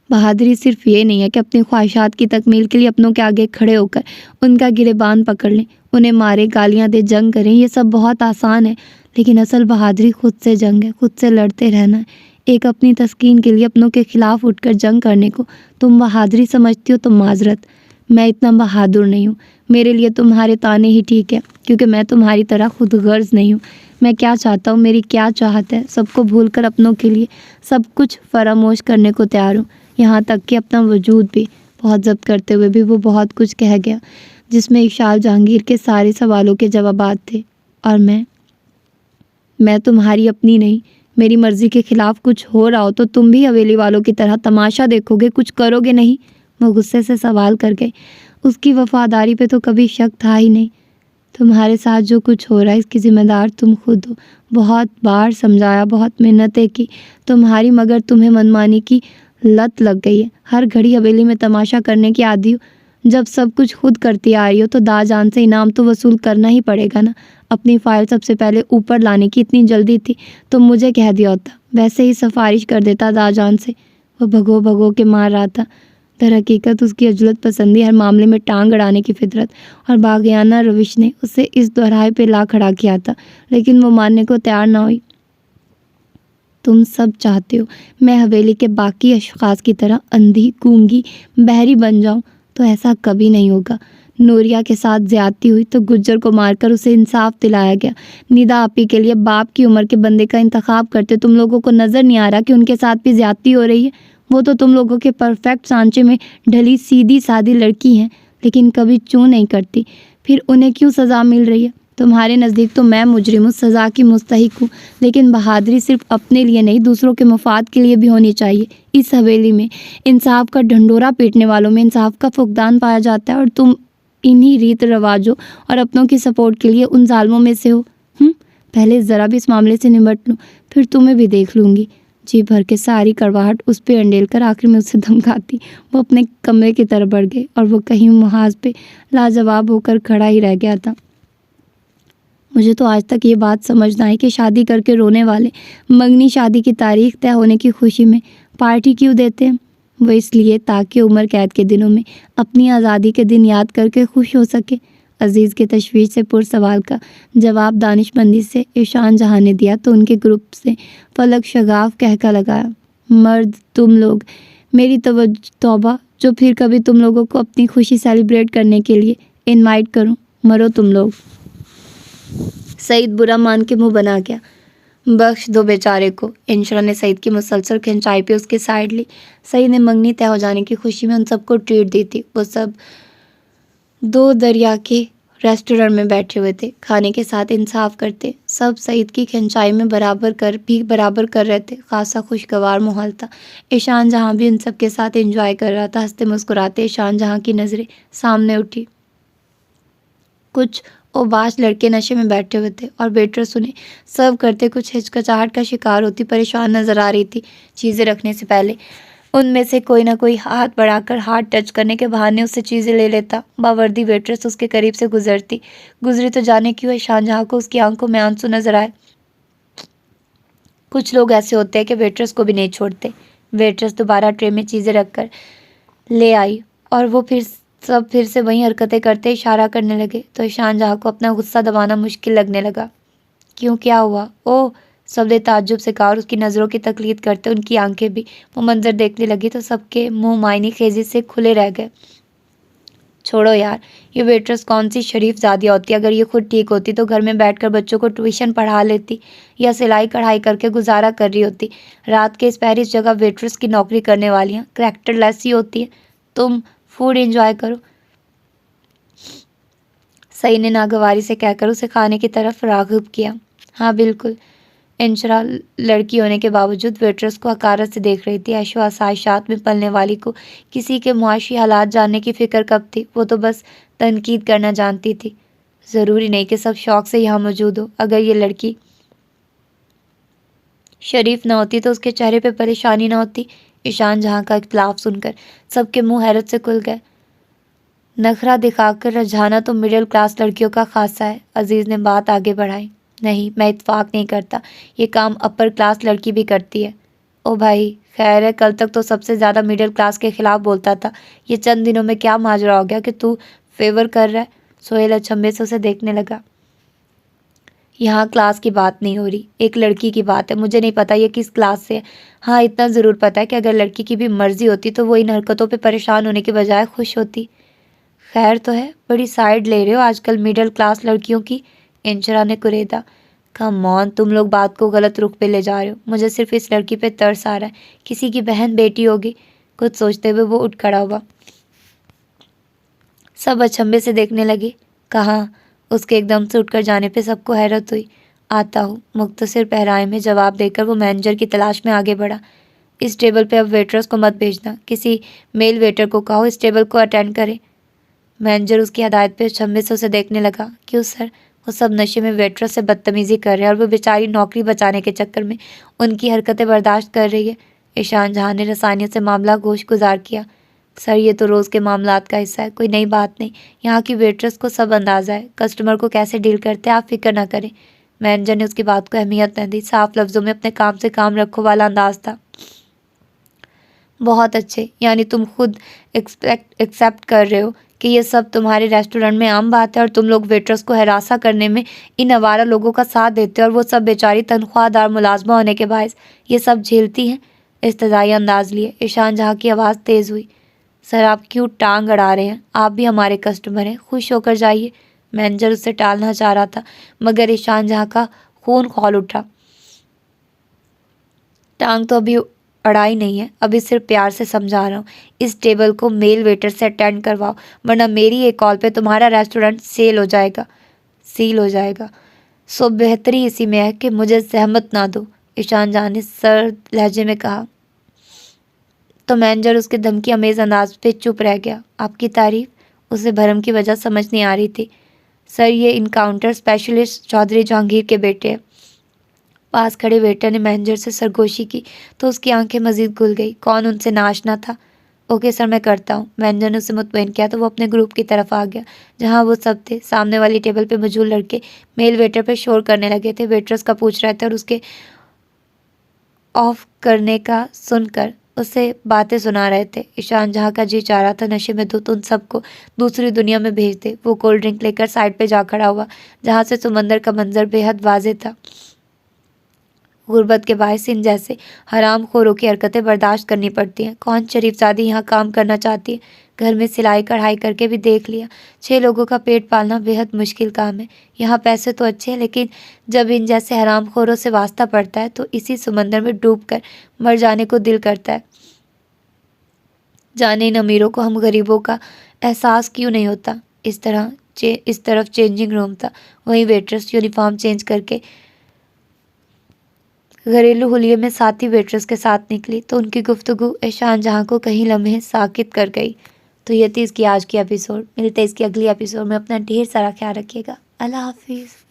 بہادری صرف یہ نہیں ہے کہ اپنی خواہشات کی تکمیل کے لیے اپنوں کے آگے کھڑے ہو کر ان کا گریبان پکڑ لیں، انہیں مارے، گالیاں دے، جنگ کریں، یہ سب بہت آسان ہے، لیکن اصل بہادری خود سے جنگ ہے، خود سے لڑتے رہنا ہے۔ ایک اپنی تسکین کے لیے اپنوں کے خلاف اٹھ کر جنگ کرنے کو تم بہادری سمجھتی ہو تو معذرت، میں اتنا بہادر نہیں ہوں۔ میرے لیے تمہارے تانے ہی ٹھیک ہے، کیونکہ میں تمہاری طرح خود غرض نہیں ہوں۔ میں کیا چاہتا ہوں، میری کیا چاہت ہے، سب کو بھول کر اپنوں کے لیے سب کچھ فراموش کرنے کو تیار ہوں، یہاں تک کہ اپنا وجود بھی۔ بہت ضبط کرتے ہوئے بھی وہ بہت کچھ کہہ گیا جس میں اشال جہانگیر کے سارے سوالوں کے جوابات تھے۔ اور میں تمہاری اپنی نہیں، میری مرضی کے خلاف کچھ ہو رہا ہو تو تم بھی حویلی والوں کی طرح تماشا دیکھو گے، کچھ کرو گے نہیں؟ وہ غصے سے سوال کر گئے۔ اس کی وفاداری پہ تو کبھی شک تھا ہی نہیں۔ تمہارے ساتھ جو کچھ ہو رہا ہے اس کی ذمہ دار تم خود ہو۔ بہت بار سمجھایا، بہت محنتیں کی تمہاری، مگر تمہیں منمانی کی لت لگ گئی ہے۔ ہر گھڑی حویلی میں تماشا کرنے کی عادی ہو۔ جب سب کچھ خود کرتی آ رہی ہو تو داجان سے انعام تو وصول کرنا ہی پڑے گا نا۔ اپنی فائل سب سے پہلے اوپر لانے کی اتنی جلدی تھی تو مجھے کہہ دیا ہوتا، ویسے ہی سفارش کر دیتا داجان سے۔ وہ بھگو بھگو کے مار رہا تھا۔ در حقیقت اس کی عجلت پسندی، ہر معاملے میں ٹانگ اڑانے کی فطرت اور باغیانہ روش نے اسے اس دوہرائے پہ لا کھڑا کیا تھا، لیکن وہ ماننے کو تیار نہ ہوئی۔ تم سب چاہتے ہو میں حویلی کے باقی اشخاص کی طرح اندھی، گونگی، بہری بن جاؤں، تو ایسا کبھی نہیں ہوگا۔ نوریہ کے ساتھ زیادتی ہوئی تو گجر کو مار کر اسے انصاف دلایا گیا۔ ندا آپی کے لیے باپ کی عمر کے بندے کا انتخاب کرتے تم لوگوں کو نظر نہیں آ رہا کہ ان کے ساتھ بھی زیادتی ہو رہی ہے؟ وہ تو تم لوگوں کے پرفیکٹ سانچے میں ڈھلی سیدھی سادی لڑکی ہیں، لیکن کبھی چوں نہیں کرتی، پھر انہیں کیوں سزا مل رہی ہے؟ تمہارے نزدیک تو میں مجرم ہوں، سزا کی مستحق ہوں، لیکن بہادری صرف اپنے لیے نہیں، دوسروں کے مفاد کے لیے بھی ہونی چاہیے۔ اس حویلی میں انصاف کا ڈھنڈورا پیٹنے والوں میں انصاف کا فقدان پایا جاتا ہے، اور تم انہی ریت رواجوں اور اپنوں کی سپورٹ کے لیے ان ظالموں میں سے ہو۔ پہلے ذرا بھی اس معاملے سے نمٹ لوں، پھر تمہیں بھی دیکھ لوں گی۔ جی بھر کے ساری کڑواہٹ اس پہ انڈیل کر آخر میں اسے دھمکاتی وہ اپنے کمرے کی طرف بڑھ گئے، اور وہ کہیں محاذ پہ لاجواب ہو کر کھڑا ہی رہ گیا تھا۔ مجھے تو آج تک یہ بات سمجھ نہ آئی کہ شادی کر کے رونے والے منگنی شادی کی تاریخ طے ہونے کی خوشی میں پارٹی کیوں دیتے ہیں؟ وہ اس لیے تاکہ عمر قید کے دنوں میں اپنی آزادی کے دن یاد کر کے خوش ہو سکے۔ عزیز کے تشویش سے پر سوال کا جواب دانش مندی سے ایشان جہاں نے دیا تو ان کے گروپ سے فلک شگاف کہکا لگایا، مرد تم لوگ، میری توبہ جو پھر کبھی تم لوگوں کو اپنی خوشی سیلیبریٹ کرنے کے لیے انوائٹ کروں، مرو تم لوگ۔ سعید برا مان کے منہ بنا گیا۔ بخش دو بیچارے کو۔ انشرا نے سعید کی مسلسل کھنچائی پہ اس کی سائڈ لی۔ سعید نے منگنی طے ہو جانے کی خوشی میں ان سب کو ٹریٹ دی تھی۔ وہ سب دو دریا کے ریسٹورنٹ میں بیٹھے ہوئے تھے، کھانے کے ساتھ انصاف کرتے سب سعید کی کھنچائی میں برابر کر رہے تھے۔ خاصا خوشگوار ماحول تھا۔ ایشان جہاں بھی ان سب کے ساتھ انجوائے کر رہا تھا۔ ہنستے مسکراتے ایشان جہاں کی نظریں سامنے اٹھی۔ کچھ اوباش لڑکے نشے میں بیٹھے ہوئے تھے اور ویٹرس انہیں سرو کرتے کچھ ہچکچاہٹ کا شکار ہوتی پریشان نظر آ رہی تھی۔ چیزیں رکھنے سے پہلے ان میں سے کوئی نہ کوئی ہاتھ بڑھا کر ہاتھ ٹچ کرنے کے بہانے اس سے چیزیں لے لیتا۔ باوردی ویٹرس اس کے قریب سے گزری تو جانے کیوں ایشان جہاں کو اس کی آنکھوں میں آنسو نظر آئے۔ کچھ لوگ ایسے ہوتے ہیں کہ ویٹرس کو بھی نہیں چھوڑتے۔ ویٹرس دوبارہ ٹرے میں چیزیں رکھ کر لے آئی اور وہ پھر سے وہی حرکتیں کرتے اشارہ کرنے لگے تو ایشان جہاں کو اپنا غصہ دبانا مشکل لگنے لگا۔ کیوں، کیا ہوا؟ اوہ، سب نے تعجب سے کہا اور اس کی نظروں کی تقلید کرتے ان کی آنکھیں بھی وہ منظر دیکھنے لگی تو سب کے منہ معنی خیزی سے کھلے رہ گئے۔ چھوڑو یار، یہ ویٹرس کون سی شریف زادیہ ہوتی، اگر یہ خود ٹھیک ہوتی تو گھر میں بیٹھ کر بچوں کو ٹیوشن پڑھا لیتی یا سلائی کڑھائی کر کے گزارا کر رہی ہوتی۔ رات کے اس پہر اس جگہ ویٹرس کی نوکری کرنے والیاں کریکٹر لیس ہی ہوتی ہیں۔ تم فوڈ انجوائے کرو، سعید نے ناگواری سے کہہ کر اسے کھانے کی طرف راغب کیا۔ ہاں بالکل۔ انشرا لڑکی ہونے کے باوجود ویٹرس کو حقارت سے دیکھ رہی تھی۔ عیش و آسائشات میں پلنے والی کو کسی کے معاشی حالات جاننے کی فکر کب تھی؟ وہ تو بس تنقید کرنا جانتی تھی۔ ضروری نہیں کہ سب شوق سے یہاں موجود ہو۔ اگر یہ لڑکی شریف نہ ہوتی تو اس کے چہرے پہ پریشانی نہ ہوتی۔ ایشان جہاں کا اختلاف سن کر سب کے منہ حیرت سے کھل گئے۔ نخرہ دکھا کر رجھانا تو مڈل کلاس لڑکیوں کا خاصہ ہے۔ عزیز نے بات آگے بڑھائی۔ نہیں، میں اتفاق نہیں کرتا، یہ کام اپر کلاس لڑکی بھی کرتی ہے۔ او بھائی، خیر ہے، کل تک تو سب سے زیادہ مڈل کلاس کے خلاف بولتا تھا، یہ چند دنوں میں کیا ماجرا ہو گیا کہ تو فیور کر رہا ہے؟ سہیل اچنبھے سے اسے دیکھنے لگا۔ یہاں کلاس کی بات نہیں ہو رہی، ایک لڑکی کی بات ہے۔ مجھے نہیں پتا یہ کس کلاس سے ہے۔ ہاں اتنا ضرور پتا ہے کہ اگر لڑکی کی بھی مرضی ہوتی تو وہ ان حرکتوں پہ پریشان ہونے کے بجائے خوش ہوتی۔ خیر تو ہے، بڑی سائیڈ لے رہے ہو آج کل مڈل کلاس لڑکیوں کی، انشرا نے کریدا۔ کم آن، تم لوگ بات کو غلط رخ پہ لے جا رہے ہو۔ مجھے صرف اس لڑکی پہ ترس آ رہا ہے، کسی کی بہن بیٹی ہوگی۔ کچھ سوچتے ہوئے وہ اٹھ کھڑا ہوا۔ سب اچنبھے سے دیکھنے لگے۔ کہاں؟ اس کے ایک دم سے اٹھ کر جانے پہ سب کو حیرت ہوئی۔ آتا ہوں، مختصر پہرائے میں جواب دے کر وہ مینیجر کی تلاش میں آگے بڑھا۔ اس ٹیبل پہ اب ویٹرس کو مت بھیجنا، کسی میل ویٹر کو کہو اس ٹیبل کو اٹینڈ کرے۔ مینیجر اس کی ہدایت پہ اچنبھے سے اسے دیکھنے لگا۔ کیوں سر؟ وہ سب نشے میں ویٹرس سے بدتمیزی کر رہے ہیں اور وہ بیچاری نوکری بچانے کے چکر میں ان کی حرکتیں برداشت کر رہی ہے۔ ایشان جہاں نے رسائنیت سے معاملہ گوش گزار کیا۔ سر یہ تو روز کے معاملات کا حصہ ہے، کوئی نئی بات نہیں۔ یہاں کی ویٹرس کو سب اندازہ ہے، کسٹمر کو کیسے ڈیل کرتے ہیں، آپ فکر نہ کریں۔ مینیجر نے اس کی بات کو اہمیت نہ دی، صاف لفظوں میں اپنے کام سے کام رکھو والا انداز تھا۔ بہت اچھے، یعنی تم خود ایکسیپٹ کر رہے ہو کہ یہ سب تمہارے ریسٹورنٹ میں عام بات ہے اور تم لوگ ویٹرس کو ہراساں کرنے میں ان آوارہ لوگوں کا ساتھ دیتے اور وہ سب بیچاری تنخواہ دار ملازمہ ہونے کے باعث یہ سب جھیلتی ہیں۔ استدعائی انداز لیے ایشان جہاں کی آواز تیز ہوئی۔ سر آپ کیوں ٹانگ اڑا رہے ہیں؟ آپ بھی ہمارے کسٹمر ہیں، خوش ہو کر جائیے۔ مینیجر اسے ٹالنا چاہ رہا تھا مگر ایشان جہاں کا خون کھول اٹھا۔ ٹانگ تو ابھی اڑائی نہیں ہے، ابھی صرف پیار سے سمجھا رہا ہوں۔ اس ٹیبل کو میل ویٹر سے اٹینڈ کرواؤ ورنہ میری ایک کال پہ تمہارا ریسٹورنٹ سیل ہو جائے گا۔ سو بہتری اسی میں ہے کہ مجھے زحمت نہ دو، ایشان جہاں نے سرد لہجے میں کہا۔ تو مینیجر اس کے دھمکی امیز انداز پہ چپ رہ گیا۔ آپ کی تعریف؟ اسے بھرم کی وجہ سمجھ نہیں آ رہی تھی۔ سر یہ انکاؤنٹر اسپیشلسٹ چودھری جہانگیر کے بیٹے ہیں۔ پاس کھڑے ویٹر نے مینیجر سے سرگوشی کی تو اس کی آنکھیں مزید گل گئی۔ کون ان سے ناشنا تھا؟ اوکے سر، میں کرتا ہوں۔ مینیجر نے اسے مطمئن کیا تو وہ اپنے گروپ کی طرف آ گیا جہاں وہ سب تھے۔ سامنے والی ٹیبل پہ موجود لڑکے میل ویٹر پہ شور کرنے لگے تھے، ویٹرس کا پوچھ رہے تھے اور اس کے آف کرنے کا سن کر اسے باتیں سنا رہے تھے۔ ایشان جہاں کا جی چاہ رہا تھا نشے میں دھت ان سب کو دوسری دنیا میں بھیج دے۔ وہ کولڈ ڈرنک لے کر سائڈ پہ جا کھڑا ہوا جہاں سے سمندر کا منظر بے حد واضح تھا۔ غربت کے باعث ان جیسے حرام خوروں کی حرکتیں برداشت کرنی پڑتی ہیں۔ کون شریف زادی یہاں کام کرنا چاہتی ہے؟ گھر میں سلائی کڑھائی کر کے بھی دیکھ لیا، 6 لوگوں کا پیٹ پالنا بے حد مشکل کام ہے۔ یہاں پیسے تو اچھے ہیں لیکن جب ان جیسے حرام خوروں سے واسطہ پڑتا ہے تو اسی سمندر میں ڈوب کر مر جانے کو دل کرتا ہے۔ جانے ان امیروں کو ہم غریبوں کا احساس کیوں نہیں ہوتا۔ اس طرف چینجنگ روم تھا، وہیں ویٹرس یونیفارم چینج کر کے گھریلو حلیے میں ساتھی ویٹرس کے ساتھ نکلی تو ان کی گفتگو ایشان جہاں کو کہیں لمحے ساکت کر گئی۔ تو یہ تھی اس کی آج کی ایپیسوڈ. ملتے اس کی اگلی ایپیسوڈ میں. اپنا ڈھیر سارا خیال رکھیے گا. اللہ حافظ.